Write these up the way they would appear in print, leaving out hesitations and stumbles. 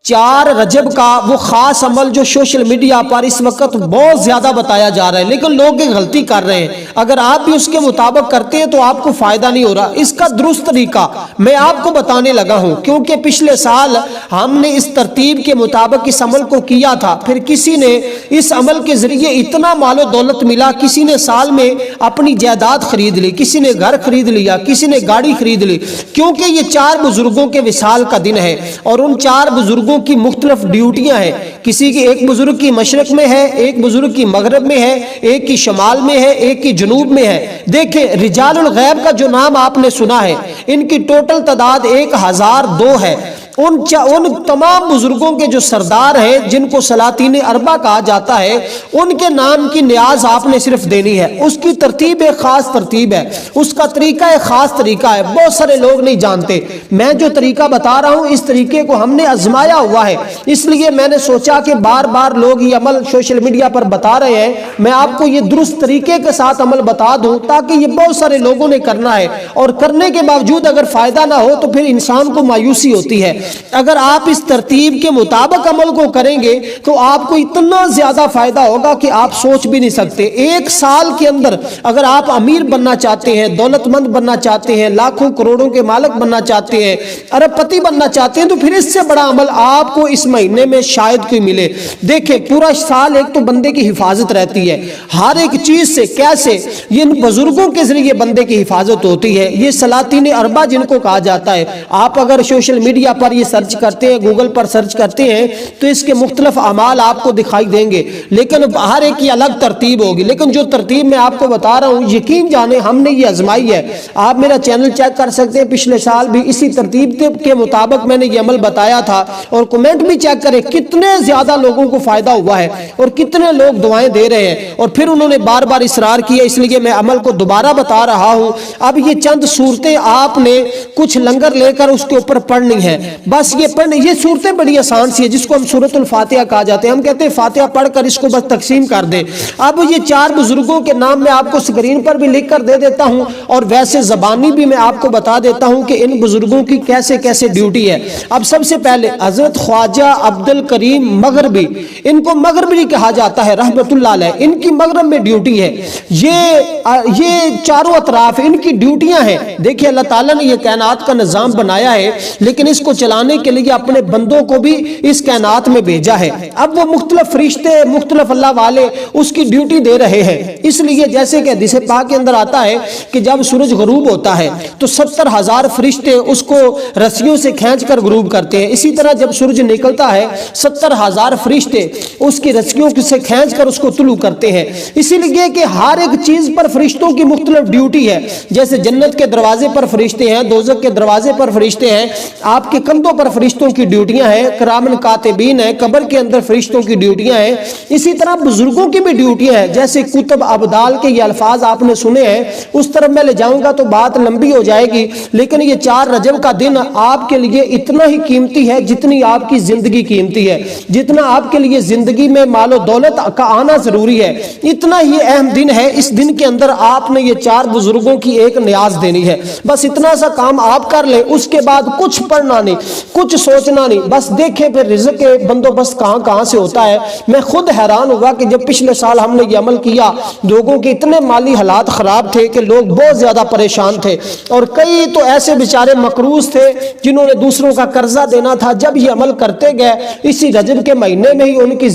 4 رجب کا وہ خاص عمل جو سوشل میڈیا پر اس وقت بہت زیادہ بتایا جا رہا ہے، لیکن لوگ ایک غلطی کر رہے ہیں۔ اگر آپ بھی اس کے مطابق کرتے ہیں تو آپ کو فائدہ نہیں ہو رہا۔ اس کا درست طریقہ میں آپ کو بتانے لگا ہوں، کیونکہ پچھلے سال ہم نے اس ترتیب کے مطابق اس عمل کو کیا تھا، پھر کسی نے اس عمل کے ذریعے اتنا مال و دولت ملا، کسی نے سال میں اپنی جائیداد خرید لی، کسی نے گھر خرید لیا، کسی نے گاڑی خرید لی، کیونکہ یہ 4 بزرگوں کے وصال کا دن ہے اور ان 4 بزرگوں کی مختلف ڈیوٹیاں ہیں۔ کسی کی ایک بزرگ کی مشرق میں ہے، ایک بزرگ کی مغرب میں ہے، ایک کی شمال میں ہے، ایک کی جنوب میں ہے۔ دیکھیں رجال الغیب کا جو نام آپ نے سنا ہے، ان کی ٹوٹل تعداد 1002 ہے۔ ان تمام بزرگوں کے جو سردار ہیں جن کو سلاطین اربع کہا جاتا ہے، ان کے نام کی نیاز آپ نے صرف دینی ہے۔ اس کی ترتیب ایک خاص ترتیب ہے، اس کا طریقہ ایک خاص طریقہ ہے، بہت سارے لوگ نہیں جانتے۔ میں جو طریقہ بتا رہا ہوں اس طریقے کو ہم نے آزمایا ہوا ہے، اس لیے میں نے سوچا کہ بار بار لوگ یہ عمل سوشل میڈیا پر بتا رہے ہیں، میں آپ کو یہ درست طریقے کے ساتھ عمل بتا دوں تاکہ یہ بہت سارے لوگوں نے کرنا ہے، اور کرنے کے باوجود اگر فائدہ نہ ہو تو پھر انسان کو مایوسی ہوتی ہے۔ اگر آپ اس ترتیب کے مطابق عمل کو کریں گے تو آپ کو اتنا زیادہ فائدہ ہوگا کہ آپ سوچ بھی نہیں سکتے۔ 1 سال کے اندر اگر آپ امیر بننا چاہتے ہیں، دولت مند بننا چاہتے ہیں، لاکھوں کروڑوں کے مالک بننا چاہتے ہیں، ارب پتی بننا چاہتے ہیں، تو پھر اس سے بڑا عمل آپ کو اس مہینے میں شاید کوئی ملے۔ دیکھیں پورا سال ایک تو بندے کی حفاظت رہتی ہے ہر ایک چیز سے، کیسے یہ ان بزرگوں کے ذریعے بندے کی حفاظت ہوتی ہے، یہ سلاطین اربع جن کو کہا جاتا ہے۔ آپ اگر سوشل میڈیا پر یہ سرچ کرتے ہیں، گوگل پر سرچ کرتے ہیں تو اس کے مختلف اعمال آپ کو دکھائی دیں گے، لیکن ہر ایک کی الگ ترتیب ہوگی۔ لیکن جو ترتیب میں آپ کو بتا رہا ہوں یقین جانیں ہم نے یہ آزمائی ہے۔ آپ میرا چینل چیک کر سکتے ہیں، پچھلے سال بھی اسی ترتیب کے مطابق میں نے یہ عمل بتایا تھا، اور کمنٹ بھی چیک کریں کتنے زیادہ لوگوں کو فائدہ ہوا ہے اور کتنے لوگ دعائیں دے رہے ہیں، اور پھر انہوں نے بار بار اصرار کیا، اس لیے میں عمل کو دوبارہ بتا رہا ہوں۔ اب یہ چند صورتیں آپ نے کچھ لنگر لے کر اس کے اوپر پڑھنی ہے، بس یہ پڑھنے، یہ صورتیں بڑی آسان سی ہے جس کو ہم سورۃ الفاتحہ کہا جاتے ہیں۔ ہم کہتے ہیں فاتحہ پڑھ کر اس کو بس تقسیم کر دیں۔ اب یہ 4 بزرگوں کے نام میں آپ کو سکرین پر بھی لکھ کر دے دیتا ہوں، اور ویسے زبانی بھی میں آپ کو بتا دیتا ہوں کہ ان بزرگوں کی کیسے کیسے ڈیوٹی ہے۔ اب سب سے پہلے حضرت خواجہ عبد الکریم مغربی، ان کو مغربی کہا جاتا ہے رحمت اللہ علیہ، ان کی مغرب میں ڈیوٹی ہے۔ یہ چاروں اطراف ان کی ڈیوٹیاں ہیں۔ دیکھیں اللہ تعالیٰ نے یہ کائنات کا نظام بنایا ہے، لیکن اس کو چلانے کے لیے اپنے بندوں کو بھی اس کائنات میں بھیجا ہے۔ اب وہ مختلف فرشتے، مختلف اللہ والے اس کی ڈیوٹی دے رہے ہیں، اس لیے جیسے کہ حدیث پاک کے اندر آتا ہے کہ جب سورج غروب ہوتا ہے تو 70,000 فرشتے اس کو رسیوں سے کھینچ کر غروب کرتے ہیں، اسی طرح جب سورج نکلتا ہے 70,000 فرشتے اس کی رسیوں سے کھینچ کر اس کو طلوع کرتے ہیں۔ اسی لیے کہ ہر ایک چیز پر فرشتوں کی مختلف ڈیوٹی ہے، جیسے جنت کے دروازے پر فرشتے ہیں، دوزخ کے دروازے پر فرشتے ہیں، آپ کے کندھوں پر فرشتوں کی ڈیوٹیاں ہیں، کرامن کاتبین ہیں، قبر کے اندر فرشتوں کی ڈیوٹیاں ہیں۔ اسی طرح بزرگوں کی بھی ڈیوٹیاں ہیں، جیسے کتب ابدال کے یہ الفاظ آپ نے سنے ہیں، اس طرف میں لے جاؤں گا تو بات لمبی ہو جائے گی، لیکن یہ 4 رجب کا دن آپ کے لیے اتنا ہی قیمتی ہے جتنی آپ کی زندگی قیمتی ہے، جتنا آپ کے لیے زندگی میں مال و دولت کا آنا ضروری ہے، اتنا ہی اہم دن ہے۔ اس دن کے اندر آپ نے یہ 4 بزرگوں کی ایک نیاز دینی ہے، بس اتنا سا کام آپ کر لیں، اس کے بعد کچھ پڑھنا نہیں، کچھ سوچنا نہیں، بس دیکھیں پھر رزق کے بندوبست کہاں سے ہوتا ہے۔ میں خود حیران ہوا کہ جب پچھلے سال ہم نے یہ عمل کیا، لوگوں کے اتنے مالی حالات خراب تھے کہ لوگ بہت زیادہ پریشان تھے، اور کئی تو ایسے بیچارے مقروض تھے جنہوں نے دوسروں کا قرضہ دینا تھا۔ جب یہ عمل کرتے گئے اسی رجب کے مہینے میں ہی ان کی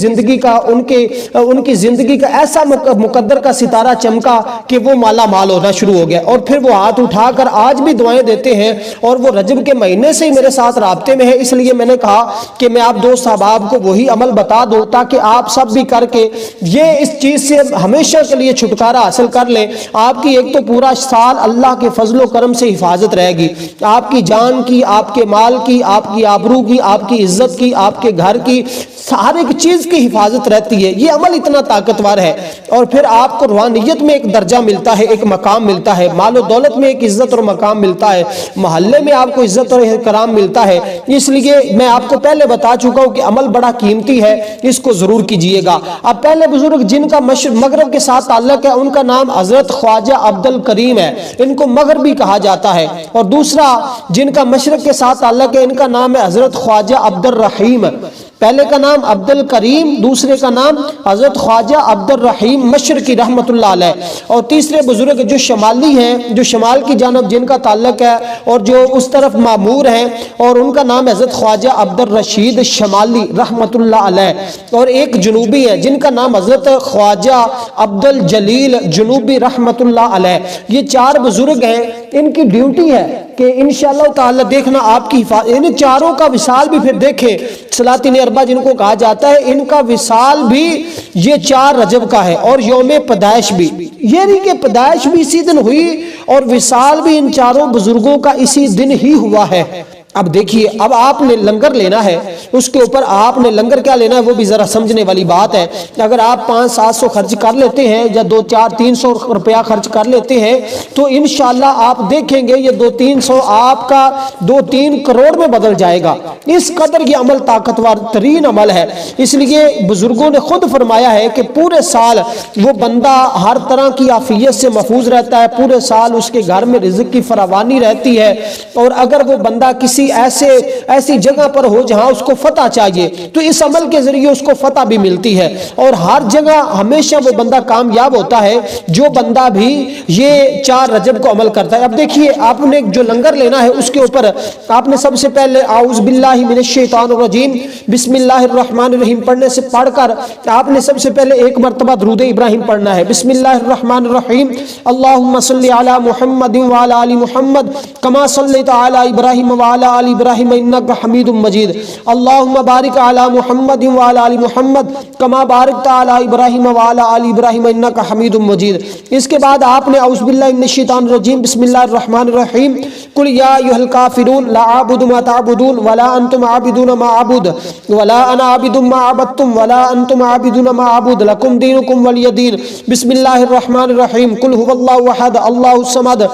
زندگی کا ایسا مقدر کا ستارہ چمکا کہ وہ مالا مال ہونا شروع ہو گیا، اور پھر وہ ہاتھ اٹھا کر آج بھی دعائیں دیتے ہیں، اور وہ رجب کے مہینے سے ہی میرے ساتھ رابطے میں ہے۔ اس لیے میں نے کہا کہ میں آپ دوست احباب کو وہی عمل بتا دوں تاکہ آپ سب بھی کر کے یہ اس چیز سے ہمیشہ کے لیے چھٹکارا حاصل کر لیں۔ آپ کی ایک تو پورا سال اللہ کے فضل و کرم سے حفاظت رہے گی، آپ کی جان کی، آپ کے مال کی، آپ کی آبرو کی، آپ کی عزت کی، آپ کے گھر کی، ہر ایک چیز کی حفاظت رہتی ہے۔ یہ عمل اتنا طاقتور ہے، اور پھر آپ کو روحانیت میں ایک درجہ ملتا ہے، ایک مقام ملتا ہے، مال و دولت میں ایک عزت اور مقام ملتا ہے، محلے میں آپ کو عزت اور کرام ملتا ہے۔ ہے، اس لیے میں آپ کو پہلے بتا چکا ہوں کہ عمل بڑا قیمتی ہے، اس کو ضرور کیجئے گا۔ اب پہلے بزرگ جن کا مغرب کے ساتھ تعلق ہے ان کا نام حضرت خواجہ عبد الکریم ہے، ان کو مغربی کہا جاتا ہے، اور دوسرا جن کا مشرق کے ساتھ تعلق ہے ان کا نام ہے حضرت خواجہ عبد الرحیم۔ پہلے کا نام عبد الکریم، دوسرے کا نام حضرت خواجہ عبد الرحیم مشرقی رحمت اللہ علیہ، اور تیسرے بزرگ جو شمالی ہیں، جو شمال کی جانب جن کا تعلق ہے اور جو اس طرف معمور ہیں، اور ان کا نام حضرت خواجہ عبد الرشید شمالی رحمت اللہ علیہ، اور ایک جنوبی ہے جن کا نام حضرت خواجہ عبد الجلیل جنوبی رحمت اللہ علیہ۔ یہ چار بزرگ ہیں، ان کی ڈیوٹی ہے کہ انشاءاللہ تعالی دیکھنا آپ کی حفاظت، ان چاروں کا وصال بھی پھر دیکھیں، سلاطین اربع جن کو کہا جاتا ہے، ان کا وصال بھی یہ 4 رجب کا ہے، اور یوم پیدائش بھی، یہ نہیں کہ پیدائش بھی اسی دن ہوئی اور وصال بھی ان چاروں بزرگوں کا اسی دن ہی ہوا ہے۔ اب دیکھیے، اب آپ نے لنگر لینا ہے، اس کے اوپر آپ نے لنگر کیا لینا ہے وہ بھی ذرا سمجھنے والی بات ہے۔ اگر آپ 500-700 خرچ کر لیتے ہیں یا 200-400-300 روپیہ خرچ کر لیتے ہیں تو انشاءاللہ آپ دیکھیں گے یہ 200-300 آپ کا 2-3 کروڑ میں بدل جائے گا، اس قدر یہ عمل طاقتور ترین عمل ہے۔ اس لیے بزرگوں نے خود فرمایا ہے کہ پورے سال وہ بندہ ہر طرح کی عافیت سے محفوظ رہتا ہے، پورے سال اس کے گھر میں رزق کی فراوانی رہتی ہے، اور اگر وہ بندہ کسی ایسی جگہ پر ہو جہاں اس کو فتح چاہیے تو اس عمل کے ذریعے اس کو فتح بھی ملتی ہے، اور ہر جگہ ہمیشہ وہ بندہ کامیاب ہوتا ہے جو بندہ بھی یہ 4 رجب کو عمل کرتا ہے۔ اب دیکھیے، آپ نے جو لنگر لینا ہے اس کے اوپر آپ نے سب سے پہلے اعوذ باللہ من الشیطان الرجیم بسم اللہ الرحمن الرحیم پڑھنے سے پڑھ کر آپ نے سب سے پہلے ایک مرتبہ درود ابراہیم پڑھنا ہے۔ بسم اللہ الرحمن الرحیم، اللہم صلی علی محمد وعلی آل محمد کما صلیت علی ابراہیم وعلی آل ابراہیم انک حمید مجید، اللہم بارک علی محمد وعلی آل محمد کما بارکت علی ابراہیم وعلی آل ابراہیم انک حمید مجید۔ اس کے بعد آپ نے اعوذ باللہ من الشیطان الرجیم بسم اللہ الرحمن الرحیم قل یا ایھا الکافرون لا اعبد ما تعبدون ولا انتم عابدون ما اعبد ولا انا عابد ما عبدتم ولا انتم عابدون ما اعبد لکم دینکم ولی دین، بسم اللہ الرحمن الرحیم قل هو اللہ احد اللہ الصمد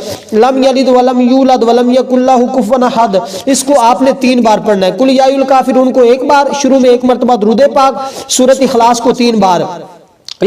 لم یلد ولم یولد ولم یکن لہ کفوا احد۔ اس کو آپ نے 3 بار پڑھنا ہے۔ قل یا ایھا الکافرون کو 1 بار، شروع میں 1 مرتبہ درود پاک، سورۃ اخلاص کو 3 بار۔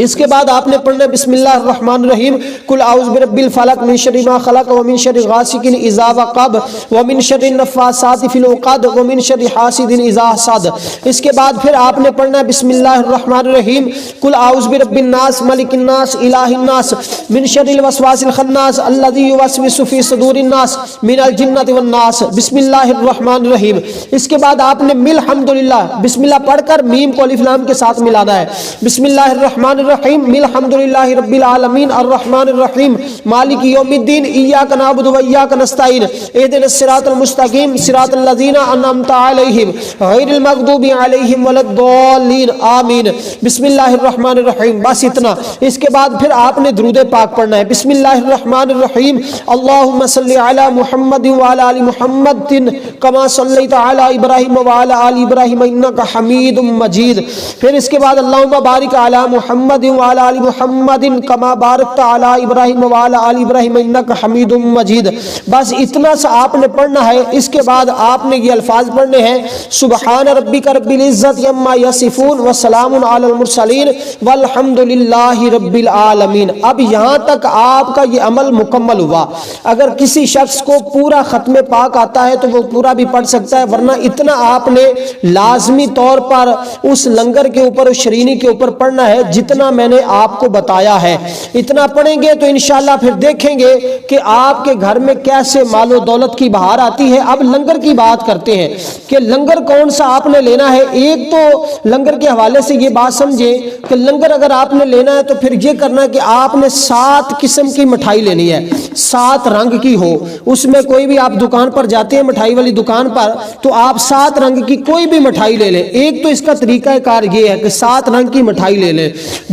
اس کے بعد آپ نے پڑھنا ہے بسم اللہ الرحمن الرحیم قل اعوذ برب الفلق من شر ما خلق ومن شر غاسق اذا وقب ومن شر النفاثات فی العقد ومن شر حاسد اذا حسد۔ اس کے بعد پھر آپ نے پڑھنا ہے بسم اللہ الرحمن الرحیم قل اعوذ برب الناس ملک الناس الہ الناس من شر الوسواس الخناس الذی یوسوس فی صدور الناس من الجنۃ والناس، بسم اللہ الرحمن الرحیم۔ اس کے بعد آپ نے مل حمدللہ بسم اللہ پڑھ کر میم کو الف لام کے ساتھ ملانا ہے۔ بسم اللہ الرحمن الرحیم الحمدللہ رب العالمین الرحمن الرحیم مالک یوم الدین ایاک نعبد و ایاک نستعین اہدنا الصراط المستقیم صراط الذین انعمت علیہم غیر المغضوب علیہم ولا الضالین آمین، بسم اللہ الرحمن الرحیم۔ بس اتنا۔ اس کے بعد پھر آپ نے درود پاک پڑھنا ہے۔ بسم اللہ الرحمن الرحیم اللہم صلی علی محمد وعلی آل محمد کما صلیت علی ابراہیم وعلی آل ابراہیم انک حمید مجید۔ پھر اس کے بعد اللہم بارک علی محمد وعلی آل محمد کما بارکت علی ابراہیم وعلی آل ابراہیم انک حمید مجید۔ بس اتنا سا آپ نے پڑھنا ہے۔ اس کے بعد آپ نے یہ الفاظ پڑھنے ہیں سبحان ربک رب العزت عما یصفون وسلام علی المرسلین والحمد للہ رب العالمین۔ اب یہاں تک آپ کا یہ عمل مکمل ہوا۔ اگر کسی شخص کو پورا ختم پاک آتا ہے تو وہ پورا بھی پڑھ سکتا ہے، ورنہ اتنا آپ نے لازمی طور پر اس لنگر کے اوپر، اس شرینی کے اوپر پڑھنا ہے جتنا میں نے آپ کو بتایا ہے۔ اتنا پڑھیں گے تو انشاءاللہ پھر دیکھیں گے کہ آپ کے گھر میں کیسے مال و دولت کی بہار آتی ہے۔ اب لنگر کی بات کرتے ہیں کہ لنگر کون سا آپ نے لینا ہے۔ ایک تو لنگر کے حوالے سے یہ بات سمجھیں کہ لنگر اگر آپ نے لینا ہے تو پھر یہ کرنا ہے کہ آپ نے 7 قسم کی مٹھائی لینی ہے، 7 رنگ کی ہو۔ اس میں کوئی بھی آپ دکان پر جاتے ہیں مٹھائی والی دکان پر تو آپ 7 رنگ کی کوئی بھی مٹھائی لے لیں۔ ایک تو اس کا طریقہ کار یہ ہے کہ 7 رنگ کی مٹھائی لے لیں۔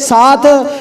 7